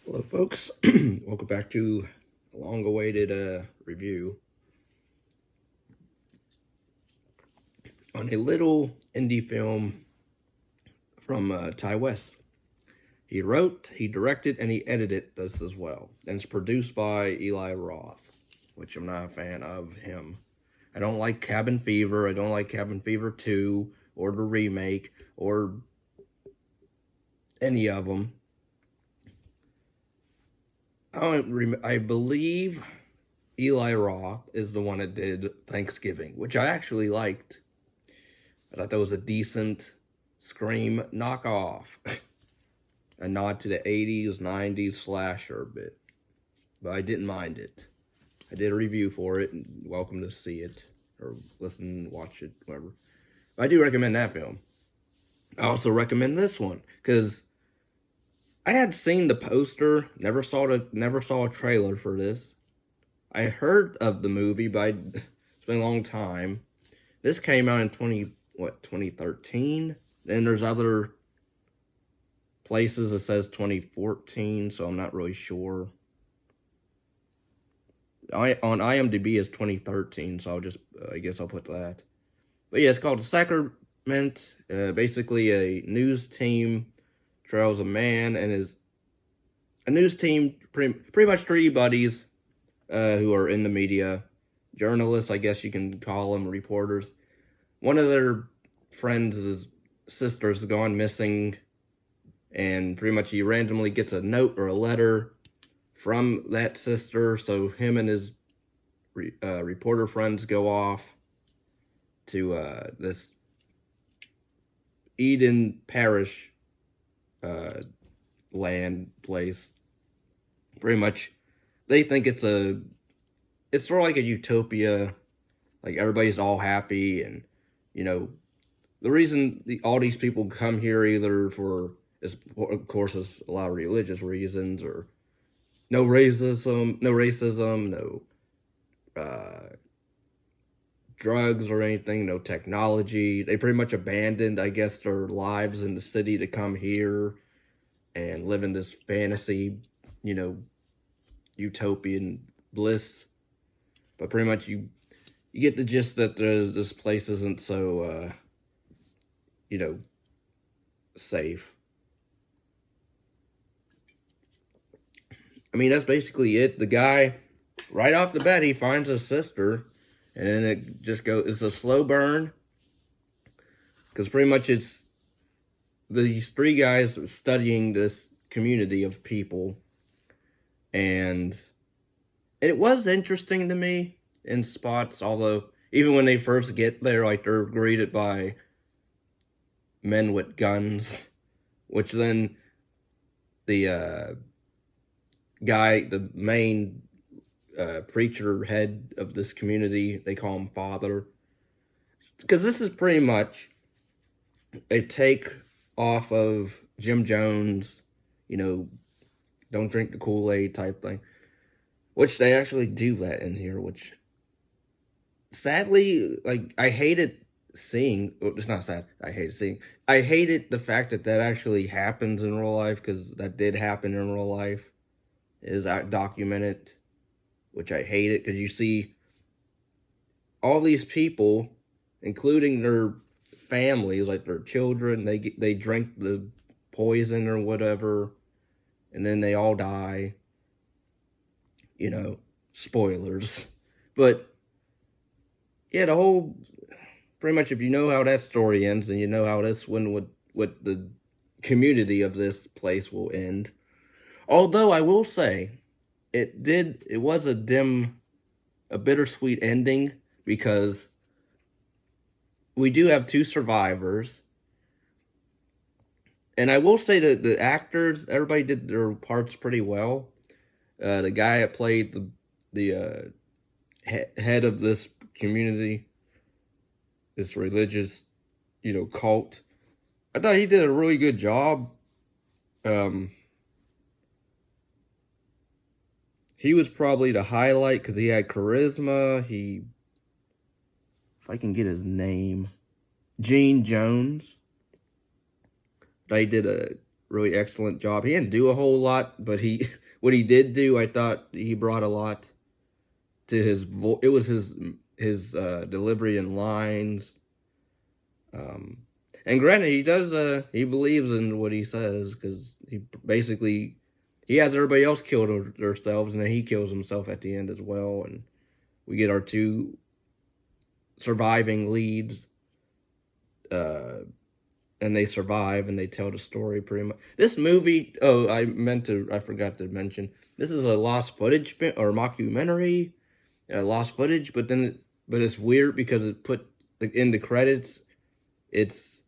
Hello, folks. Welcome back to a long-awaited review on a little indie film from Ty West. He wrote, he directed, and he edited this as well. And it's produced by Eli Roth, which I'm not a fan of him. I don't like Cabin Fever. I don't like Cabin Fever 2 or the remake or any of them. I believe Eli Roth is the one that did Thanksgiving, which I actually liked. I thought that was a decent Scream knockoff. A nod to the 80s, 90s slasher bit. But I didn't mind it. I did a review for it, and welcome to see it. Or listen, watch it, whatever. But I do recommend that film. I also recommend this one, because I had seen the poster, never saw a trailer for this. I heard of the movie, but it's been a long time. This came out in 2013? Then there's other places that says 2014, so I'm not really sure. On IMDb is 2013, so I guess I'll put that. But yeah, it's called Sacrament. Basically, a news team trails a man and a news team, pretty much three buddies who are in the media, journalists, I guess you can call them, reporters. One of their friends' sisters has gone missing, and pretty much he randomly gets a note or a letter from that sister, so him and his reporter friends go off to this Eden Parish land place. Pretty much, they think it's sort of like a utopia, like everybody's all happy, and the reason all these people come here either for is, of course, is a lot of religious reasons, or no racism, no drugs or anything, no technology. They pretty much abandoned, I guess, their lives in the city to come here and live in this fantasy, utopian bliss. But pretty much you get the gist that this place isn't so, safe. I mean, that's basically it. The guy, right off the bat, he finds his sister, and then it just goes, it's a slow burn. Because pretty much it's these three guys studying this community of people. And it was interesting to me in spots, although even when they first get there, like, they're greeted by men with guns, which then the guy, the main preacher head of this community, they call him Father, because this is pretty much a take off of Jim Jones, don't drink the Kool-Aid type thing, which they actually do that in here, which sadly, like, I hated seeing. It's not sad. I hated the fact that actually happens in real life, because that did happen in real life. It is documented, which I hate it, because you see all these people, including their families, like their children, they drink the poison or whatever, and then they all die. Spoilers. But yeah, the whole, pretty much, if you know how that story ends, and you know how this one what the community of this place will end. Although I will say, it was a bittersweet ending, because we do have two survivors. And I will say that the actors, everybody did their parts pretty well. The guy that played the head of this community, this religious, cult, I thought he did a really good job. He was probably the highlight, because he had charisma. If I can get his name, Gene Jones. They did a really excellent job. He didn't do a whole lot, but he what he did do, I thought he brought a lot to his it was his delivery and lines. Um, and granted, he does he believes in what he says, because he basically he has everybody else kill themselves, and then he kills himself at the end as well, and we get our two surviving leads, and they survive and they tell the story pretty much. This movie, oh, I forgot to mention, this is a lost footage or mockumentary, lost footage, but it's weird because it put in the credits, it's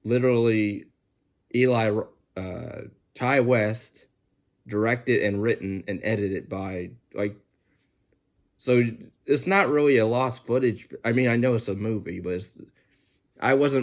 literally Ty West directed and written and edited by, like, so it's not really a lost footage. I mean, I know it's a movie, but I was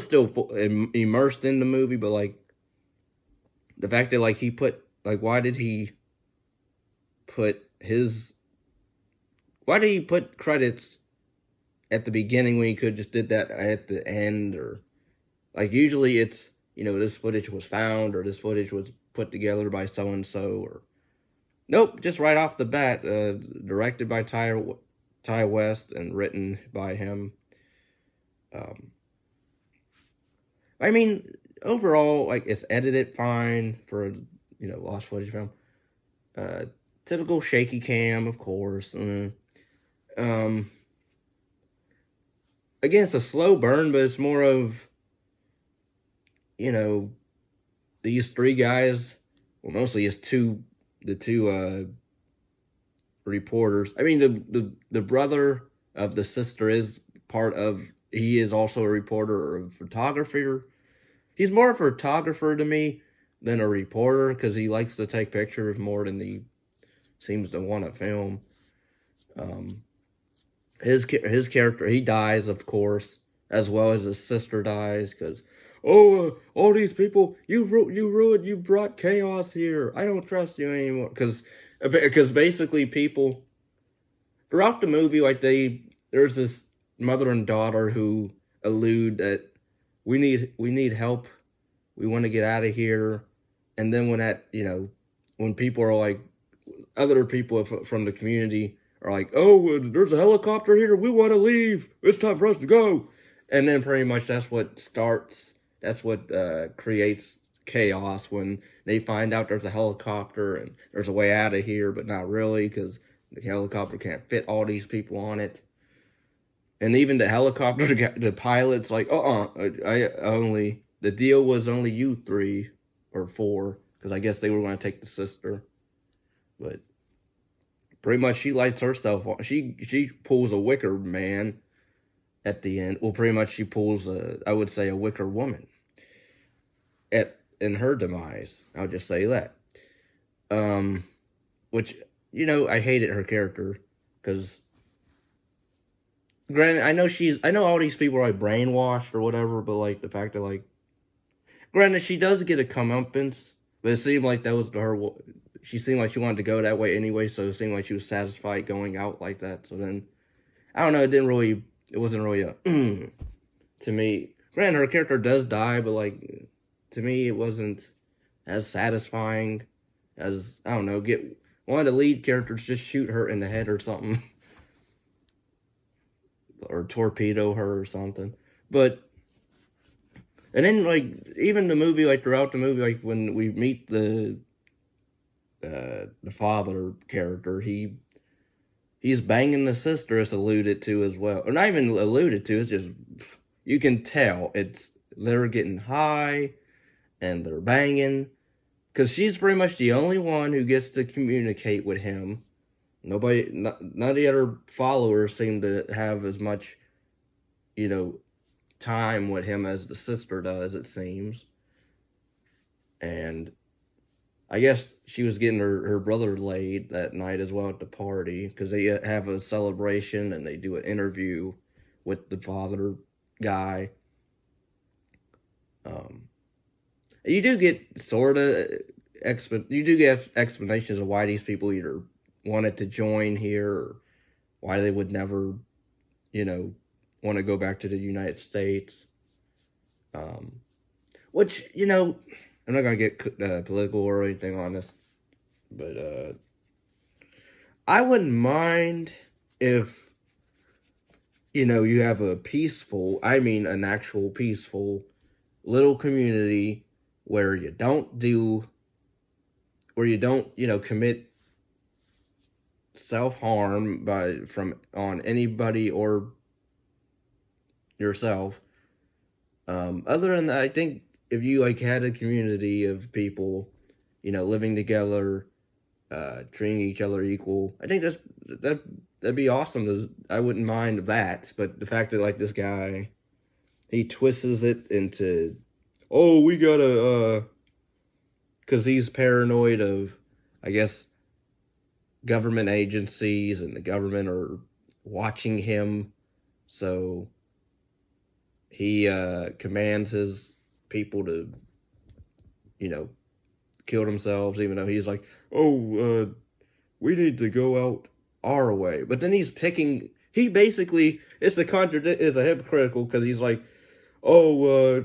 still immersed in the movie, but like the fact that like he put, like, why did he put credits at the beginning when he could just did that at the end? Or like usually it's, this footage was found, or this footage was put together by so and so, or nope, just right off the bat, directed by Ty West and written by him. I mean, overall, like, it's edited fine for a lost footage film. Typical shaky cam, of course. Again, it's a slow burn, but it's more of these three guys. Well, mostly it's the two reporters. I mean, the brother of the sister is he is also a reporter or a photographer. He's more a photographer to me than a reporter, because he likes to take pictures more than he seems to want to film. His character, he dies, of course, as well as his sister dies, because all these people, you brought chaos here. I don't trust you anymore, because basically people throughout the movie, like, there's this mother and daughter who allude that we need help, we want to get out of here. And then when people are like, other people from the community are like, oh, there's a helicopter here, we want to leave, it's time for us to go. And then pretty much that's what creates chaos, when they find out there's a helicopter and there's a way out of here, but not really, because the helicopter can't fit all these people on it. And even the helicopter, the pilot's like, the deal was only you 3 or 4, because I guess they were going to take the sister. But pretty much she lights herself on. She pulls a wicker man at the end. Well, pretty much she pulls I would say a wicker woman in her demise. I'll just say that. Which, I hated her character, because granted, I know all these people are like brainwashed or whatever, but like the fact that, like, granted, she does get a comeuppance, but it seemed like that was her. She seemed like she wanted to go that way anyway, so it seemed like she was satisfied going out like that. So then, I don't know, it wasn't really a to me. Granted, her character does die, but like, to me, it wasn't as satisfying as, I don't know, get one of the lead characters just shoot her in the head or something. Or torpedo her or something. But, and then, like, even the movie, like, throughout the movie, like, when we meet the father character, he's banging the sister, it's alluded to as well. Or not even alluded to, it's just, you can tell they're getting high and they're banging, because she's pretty much the only one who gets to communicate with him. None of the other followers seem to have as much, time with him as the sister does, it seems. And I guess she was getting her brother laid that night as well at the party, because they have a celebration and they do an interview with the father guy. You do get explanations of why these people either wanted to join here, or why they would never, want to go back to the United States. Which, you know, I'm not gonna get political or anything on this, but I wouldn't mind if, you know, you have a peaceful, I mean an actual peaceful little community where you don't do, where you don't, you know, commit self-harm from on anybody or yourself. Other than that, I think if you like had a community of people, you know, living together, treating each other equal, I think that'd be awesome. I wouldn't mind that, but the fact that like this guy, he twists it into, oh, we gotta, because he's paranoid of, I guess, government agencies and the government are watching him, so he commands his people to, you know, kill themselves, even though he's like, oh, we need to go out our way. But then he's picking, he basically, it's a hypocritical, because he's like, oh,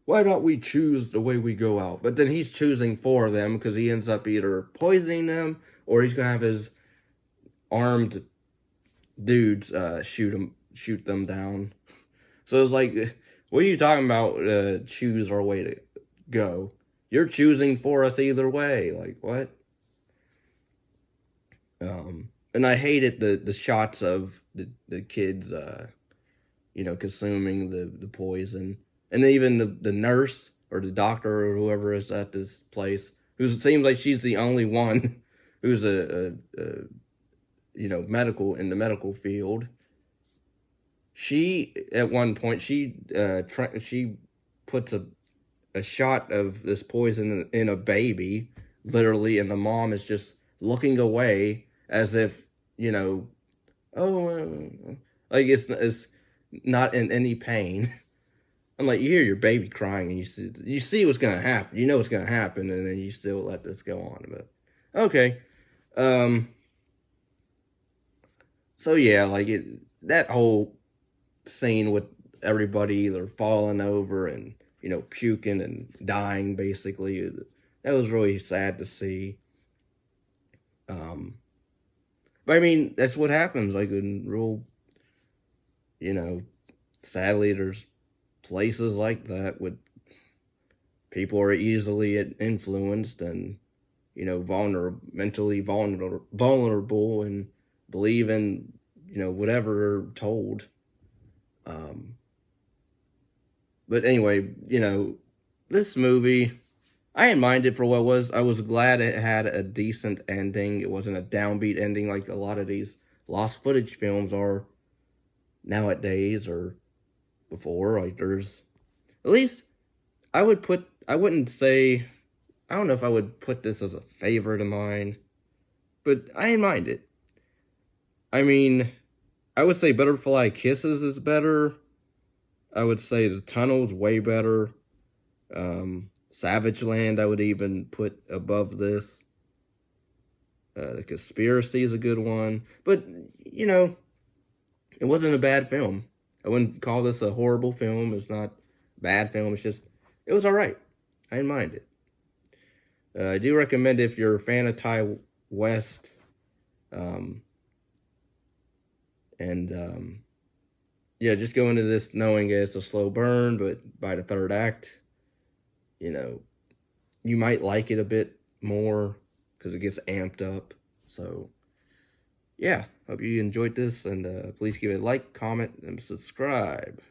why don't we choose the way we go out? But then he's choosing for them, because he ends up either poisoning them, or he's gonna have his armed dudes shoot them down. So it's like, what are you talking about? Choose our way to go. You're choosing for us either way. Like, what? And I hated the shots of the kids, you know, consuming the poison, and even the nurse or the doctor or whoever is at this place, who seems like she's the only one who's a you know, in the medical field. She, at one point, she puts a shot of this poison in a baby, literally, and the mom is just looking away as if, you know, oh, like it's not in any pain. I'm like, you hear your baby crying, and you see what's gonna happen. You know what's gonna happen, and then you still let this go on. But okay, so yeah, like that whole scene with everybody either falling over and, you know, puking and dying, basically, that was really sad to see. But I mean, that's what happens, like, in real, you know, sadly, there's places like that with people are easily influenced and, you know, mentally vulnerable, and believe in, you know, whatever they're told. But anyway, you know, this movie, I didn't mind it for what it was. I was glad it had a decent ending. It wasn't a downbeat ending like a lot of these lost footage films are nowadays or before. Like, there's, at least, I wouldn't say, I don't know if I would put this as a favorite of mine, but I didn't mind it. I mean, I would say Butterfly Kisses is better. I would say The Tunnel's way better. Savage Land I would even put above this. The Conspiracy is a good one. But, you know, it wasn't a bad film. I wouldn't call this a horrible film. It's not a bad film. It's just, it was alright. I didn't mind it. I do recommend, if you're a fan of Ty West, yeah, just go into this knowing it's a slow burn, but by the third act, you know, you might like it a bit more because it gets amped up. So, yeah, hope you enjoyed this, and please give it a like, comment, and subscribe.